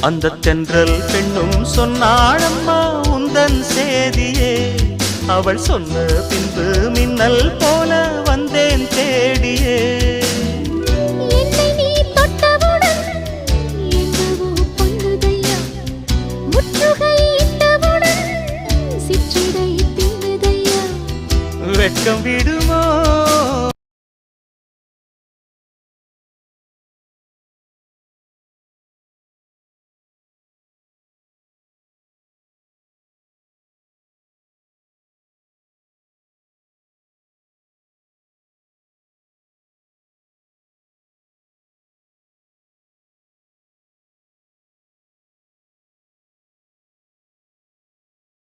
அந்த தென்றல் பெண்ணும் சொன்னாளம்மா உந்தன் சேதியே. அவள் சொன்ன பின்பு மின்னல் போல வந்தேன் தேடியே. என்னை நீ தொட்டவுடன் எங்கவோ பொங்குதையா, முற்றுகையிட்டவுடன் சிற்றிடை தின்னுதையா. வெட்கம் விடு